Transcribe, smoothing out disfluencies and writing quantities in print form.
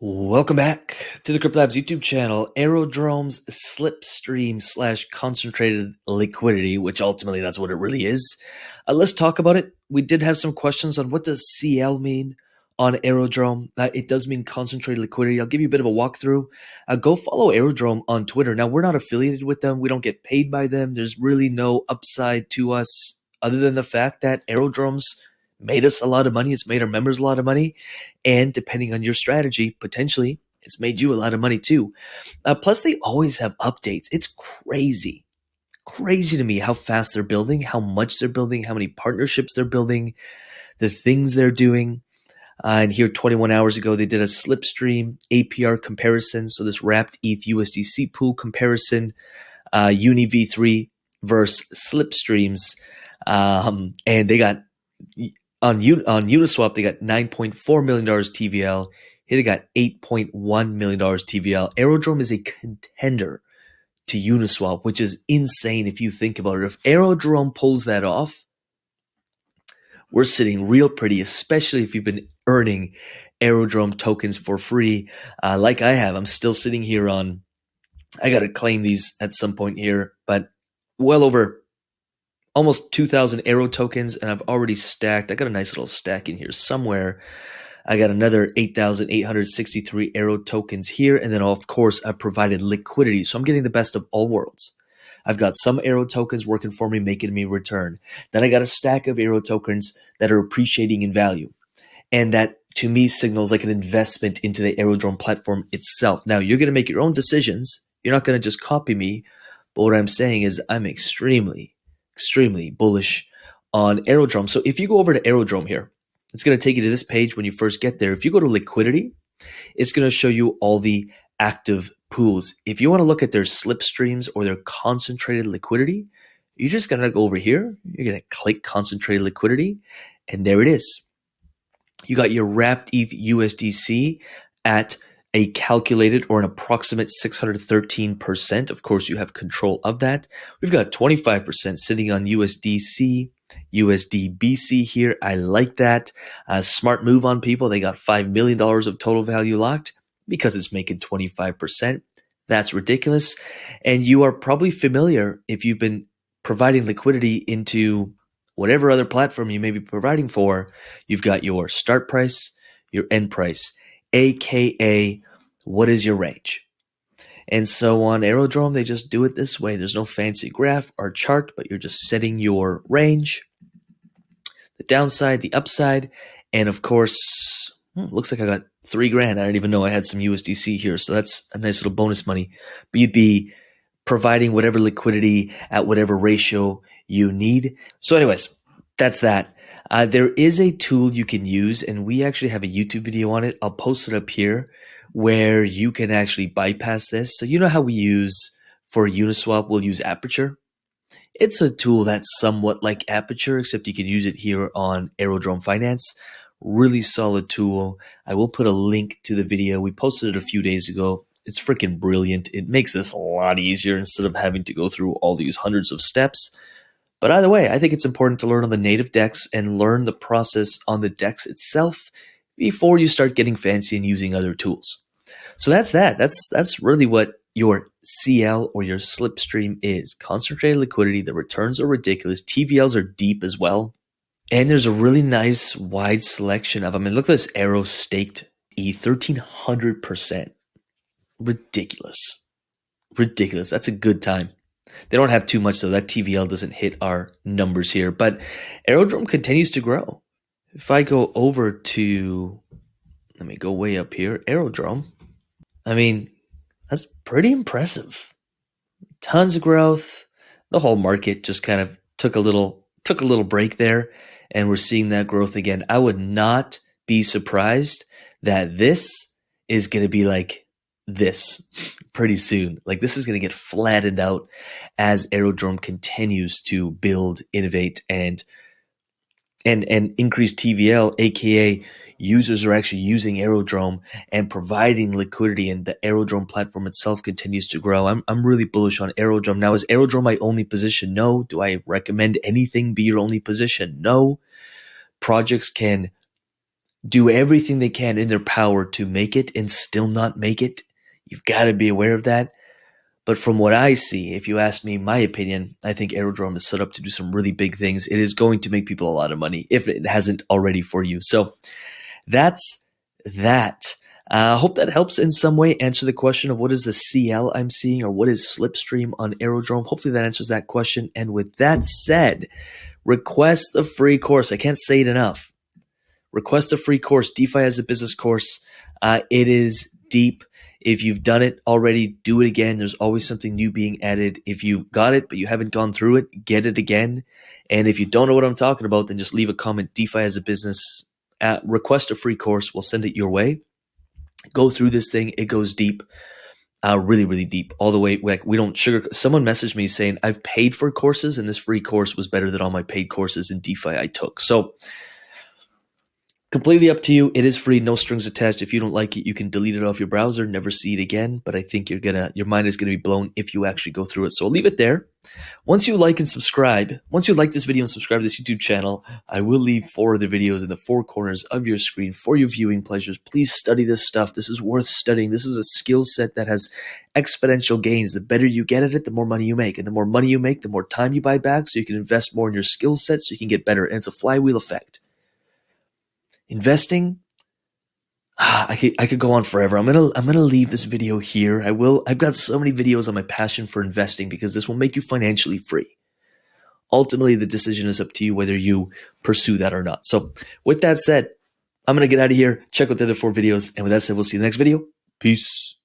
Welcome back to the CryptoLabs YouTube channel. Aerodrome's Slipstream slash concentrated liquidity, which ultimately that's what it really is. Let's talk about it. We did have some questions on what does CL mean on Aerodrome. It does mean concentrated liquidity. I'll give you a bit of a walkthrough. Go follow Aerodrome on Twitter. Now, we're not affiliated with them. We don't get paid by them. There's really no upside to us other than the fact that Aerodrome's made us a lot of money. It's made our members a lot of money. And depending on your strategy, potentially, it's made you a lot of money too. Plus, they always have updates. It's crazy to me how fast they're building, how much they're building, how many partnerships they're building, the things they're doing. And here 21 hours ago, they did a Slipstream APR comparison. So this wrapped ETH USDC pool comparison, Uni V3 versus Slipstreams. And they got on Uniswap, they got $9.4 million TVL. Here they got $8.1 million TVL. Aerodrome is a contender to Uniswap, which is insane if you think about it. If Aerodrome pulls that off, we're sitting real pretty, especially if you've been earning Aerodrome tokens for free, like I have. I'm still sitting here on, I got to claim these at some point here, but well over almost 2,000 Aero tokens, and I've already stacked. I got a nice little stack in here somewhere. I got another 8,863 Aero tokens here, and then of course I've provided liquidity, so I'm getting the best of all worlds. I've got some Aero tokens working for me, making me return. Then I got a stack of Aero tokens that are appreciating in value, and that to me signals like an investment into the Aerodrome platform itself. Now you're going to make your own decisions. You're not going to just copy me, but what I'm saying is I'm extremely bullish on Aerodrome. So if you go over to Aerodrome here, it's going to take you to this page when you first get there. If you go to liquidity, it's going to show you all the active pools. If you want to look at their slipstreams or their concentrated liquidity, you're just going to go over here. You're going to click concentrated liquidity, and there it is. You got your wrapped ETH USDC at a calculated or an approximate 613%. Of course, you have control of that. We've got 25% sitting on USDC, USDBC here. I like that. Smart move on people. They got $5 million of total value locked because it's making 25%. That's ridiculous. And you are probably familiar if you've been providing liquidity into whatever other platform you may be providing for. You've got your start price, your end price, AKA, what is your range? And so on Aerodrome, they just do it this way. There's no fancy graph or chart, but you're just setting your range, the downside, the upside, and of course, looks like I got $3,000. I didn't even know I had some USDC here, so that's a nice little bonus money. But you'd be providing whatever liquidity at whatever ratio you need. So anyways, that's that. There is a tool you can use, and we actually have a YouTube video on it. I'll post it up here where you can actually bypass this. So you know how we use for Uniswap, we'll use Aperture. It's a tool that's somewhat like Aperture, except you can use it here on Aerodrome Finance. Really solid tool. I will put a link to the video. We posted it a few days ago. It's freaking brilliant. It makes this a lot easier instead of having to go through all these hundreds of steps. But either way, I think it's important to learn on the native DEX and learn the process on the DEX itself before you start getting fancy and using other tools. So that's that. That's really what your CL or your slipstream is. Concentrated liquidity. The returns are ridiculous. TVLs are deep as well. And there's a really nice wide selection of them. I mean, look at this Aero staked E, 1,300%. Ridiculous. That's a good time. They don't have too much, though. That TVL doesn't hit our numbers here. But Aerodrome continues to grow. If I go over to, let me go way up here, Aerodrome. I mean, that's pretty impressive. Tons of growth. The whole market just kind of took a little break there, and we're seeing that growth again. I would not be surprised that this is going to be like this pretty soon. Like this is going to get flattened out as Aerodrome continues to build, innovate, and increase TVL, aka users are actually using Aerodrome and providing liquidity, and the Aerodrome platform itself continues to grow. I'm really bullish on Aerodrome. Now, is Aerodrome my only position? No. Do I recommend anything be your only position? No. Projects can do everything they can in their power to make it and still not make it. You've got to be aware of that. But from what I see, if you ask me my opinion, I think Aerodrome is set up to do some really big things. It is going to make people a lot of money if it hasn't already for you. So that's that. I hope that helps in some way answer the question of what is the CL I'm seeing or what is Slipstream on Aerodrome. Hopefully that answers that question. And with that said, request the free course. I can't say it enough. Request a free course, DeFi as a business course. It is deep. If you've done it already, do it again. There's always something new being added. If you've got it, but you haven't gone through it, get it again. And if you don't know what I'm talking about, then just leave a comment, DeFi as a business. Request a free course. We'll send it your way. Go through this thing. It goes deep. Really, really deep, all the way. Like, we don't sugar. Someone messaged me saying, I've paid for courses and this free course was better than all my paid courses in DeFi I took. So completely up to you. It is free, no strings attached. If you don't like it, you can delete it off your browser, never see it again. But I think your mind is gonna be blown if you actually go through it. So I'll leave it there. Once you like and subscribe, once you like this video and subscribe to this YouTube channel, I will leave 4 other videos in the 4 corners of your screen for your viewing pleasures. Please study this stuff. This is worth studying. This is a skill set that has exponential gains. The better you get at it, the more money you make. And the more money you make, the more time you buy back, so you can invest more in your skill set so you can get better. And it's a flywheel effect. Investing, I could go on forever. I'm gonna leave this video here. I've got so many videos on my passion for investing because this will make you financially free. Ultimately, the decision is up to you whether you pursue that or not. So with that said, I'm gonna get out of here, check out the other 4 videos, and with that said, we'll see you in the next video. Peace.